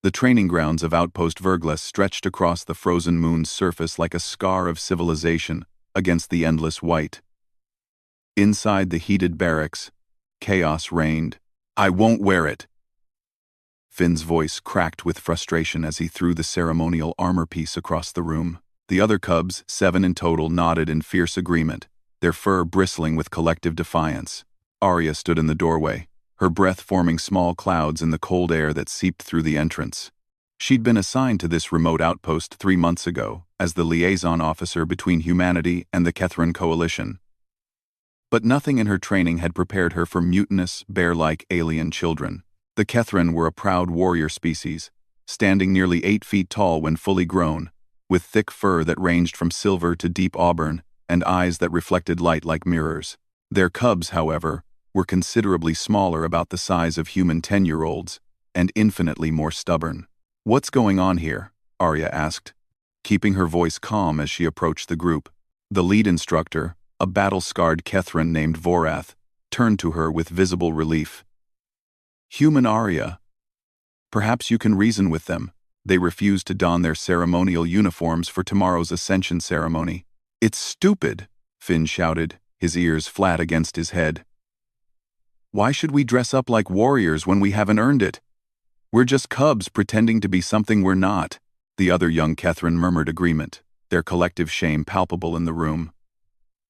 The training grounds of Outpost Verglas stretched across the frozen moon's surface like a scar of civilization against the endless white. Inside the heated barracks, chaos reigned. "I won't wear it!" Finn's voice cracked with frustration as he threw the ceremonial armor piece across the room. The other cubs, 7 in total, nodded in fierce agreement, their fur bristling with collective defiance. Arya stood in the doorway, her breath forming small clouds in the cold air that seeped through the entrance. She'd been assigned to this remote outpost 3 months ago as the liaison officer between humanity and the Kethran Coalition. But nothing in her training had prepared her for mutinous, bear-like alien children. The Kethran were a proud warrior species, standing nearly 8 feet tall when fully grown, with thick fur that ranged from silver to deep auburn and eyes that reflected light like mirrors. Their cubs, however, were considerably smaller, about the size of human 10-year-olds, and infinitely more stubborn. "What's going on here?" Arya asked, keeping her voice calm as she approached the group. The lead instructor, a battle-scarred Kethran named Vorath, turned to her with visible relief. "Human Arya. Perhaps you can reason with them. They refuse to don their ceremonial uniforms for tomorrow's ascension ceremony." "It's stupid," Finn shouted, his ears flat against his head. "Why should we dress up like warriors when we haven't earned it? We're just cubs pretending to be something we're not." The other young Kethran murmured agreement, their collective shame palpable in the room.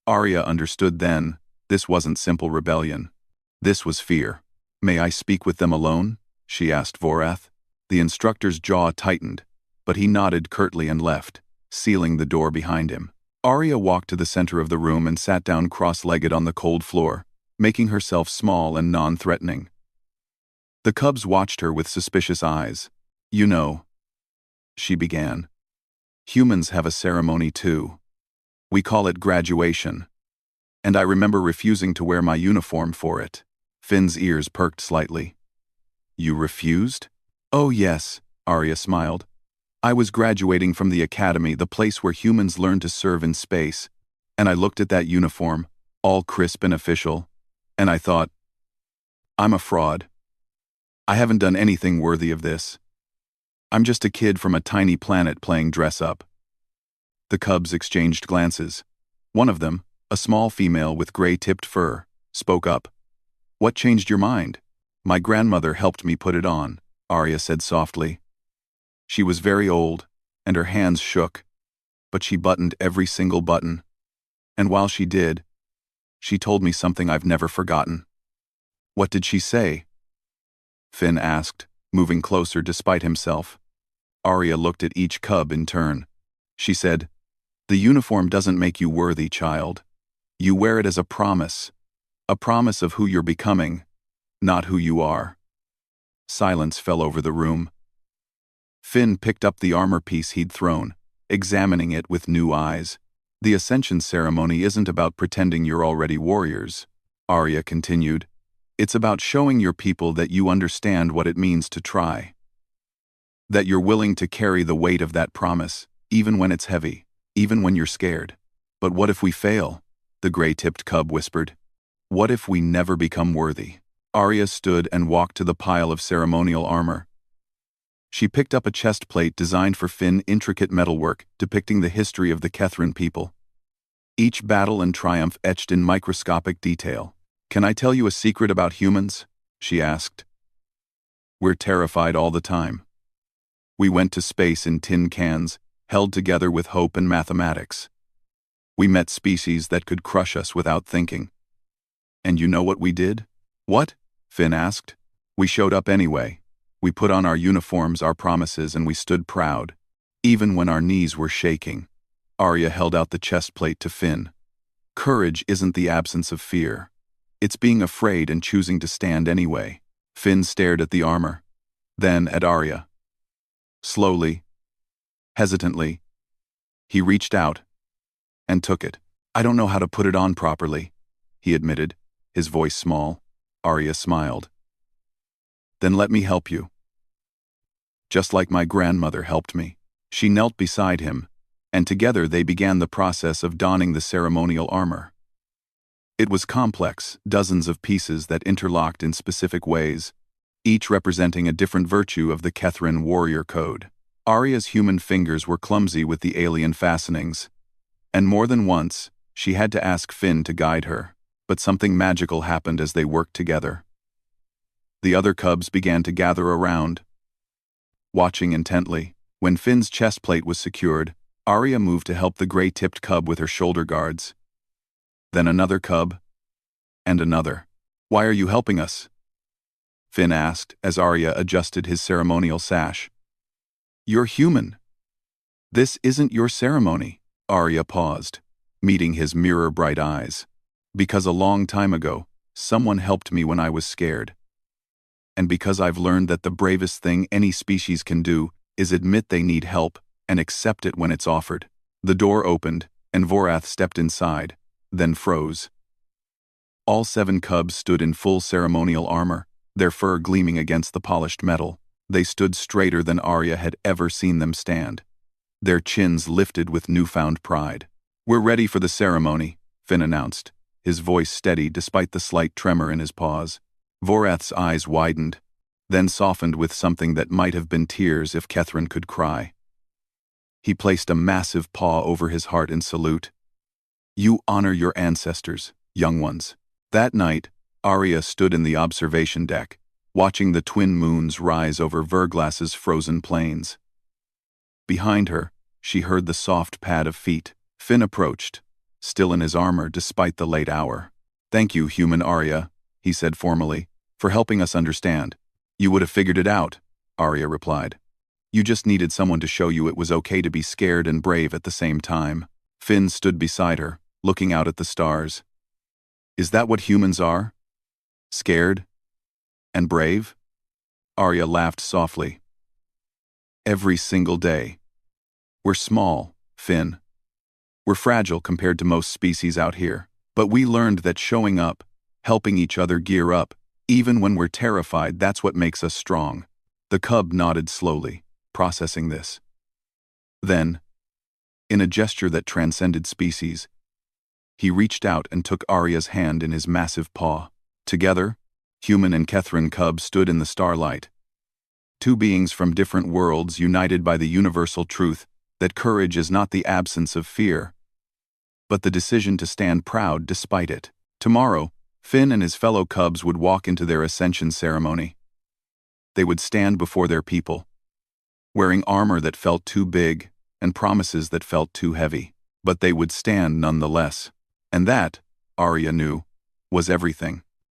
Arya understood then, this wasn't simple rebellion. This was fear. "May I speak with them alone?" she asked Vorath. The instructor's jaw tightened, but he nodded curtly and left, sealing the door behind him. Arya walked to the center of the room and sat down cross-legged on the cold floor, making herself small and non-threatening. The cubs watched her with suspicious eyes. "You know," she began, "humans have a ceremony too. We call it graduation. And I remember refusing to wear my uniform for it." Finn's ears perked slightly. "You refused?" "Oh yes," Arya smiled. "I was graduating from the academy, the place where humans learn to serve in space, and I looked at that uniform, all crisp and official, and I thought, I'm a fraud. I haven't done anything worthy of this. I'm just a kid from a tiny planet playing dress-up." The cubs exchanged glances. One of them, a small female with gray-tipped fur, spoke up. "What changed your mind?" "My grandmother helped me put it on," Arya said softly. She was very old, and her hands shook, but she buttoned every single button. And while she did, she told me something I've never forgotten. "What did she say?" Finn asked, moving closer despite himself. Arya looked at each cub in turn. She said, "The uniform doesn't make you worthy, child. You wear it as a promise of who you're becoming, not who you are." Silence fell over the room. Finn picked up the armor piece he'd thrown, examining it with new eyes. "The ascension ceremony isn't about pretending you're already warriors," Arya continued. "It's about showing your people that you understand what it means to try. That you're willing to carry the weight of that promise, even when it's heavy, even when you're scared." "But what if we fail?" the gray-tipped cub whispered. "What if we never become worthy?" Arya stood and walked to the pile of ceremonial armor. She picked up a chest plate designed for Finn, intricate metalwork depicting the history of the Kethran people. Each battle and triumph etched in microscopic detail. "Can I tell you a secret about humans?" she asked. "We're terrified all the time. We went to space in tin cans, held together with hope and mathematics. We met species that could crush us without thinking. And you know what we did?" "What?" Finn asked. "We showed up anyway. We put on our uniforms, our promises, and we stood proud, even when our knees were shaking." Arya held out the chest plate to Finn. "Courage isn't the absence of fear. It's being afraid and choosing to stand anyway." Finn stared at the armor, then at Arya. Slowly, hesitantly, he reached out and took it. "I don't know how to put it on properly," he admitted, his voice small. Arya smiled. "Then let me help you. Just like my grandmother helped me." She knelt beside him, and together they began the process of donning the ceremonial armor. It was complex, dozens of pieces that interlocked in specific ways, each representing a different virtue of the Kethrin warrior code. Arya's human fingers were clumsy with the alien fastenings, and more than once, she had to ask Finn to guide her, but something magical happened as they worked together. The other cubs began to gather around, watching intently. When Finn's chest plate was secured, Arya moved to help the gray-tipped cub with her shoulder guards. Then another cub, and another. "Why are you helping us?" Finn asked as Arya adjusted his ceremonial sash. "You're human. This isn't your ceremony." Arya paused, meeting his mirror-bright eyes. "Because a long time ago, someone helped me when I was scared. And because I've learned that the bravest thing any species can do is admit they need help and accept it when it's offered." The door opened, and Vorath stepped inside, then froze. All 7 cubs stood in full ceremonial armor, their fur gleaming against the polished metal. They stood straighter than Arya had ever seen them stand, their chins lifted with newfound pride. "We're ready for the ceremony," Finn announced, his voice steady despite the slight tremor in his pause. Vorath's eyes widened, then softened with something that might have been tears if Kethrin could cry. He placed a massive paw over his heart in salute. "You honor your ancestors, young ones." That night, Arya stood in the observation deck, watching the twin moons rise over Verglass's frozen plains. Behind her, she heard the soft pad of feet. Finn approached, still in his armor despite the late hour. "Thank you, human Arya," he said formally, "for helping us understand." "You would have figured it out," Arya replied. "You just needed someone to show you it was okay to be scared and brave at the same time." Finn stood beside her, looking out at the stars. "Is that what humans are? Scared? And brave?" Arya laughed softly. "Every single day. We're small, Finn. We're fragile compared to most species out here. But we learned that showing up, helping each other gear up, even when we're terrified, that's what makes us strong." The cub nodded slowly, processing this. Then, in a gesture that transcended species, he reached out and took Arya's hand in his massive paw. Together, human and Kethrin cub stood in the starlight. 2 beings from different worlds united by the universal truth that courage is not the absence of fear, but the decision to stand proud despite it. Tomorrow, Finn and his fellow cubs would walk into their ascension ceremony. They would stand before their people, wearing armor that felt too big and promises that felt too heavy. But they would stand nonetheless. And that, Arya knew, was everything.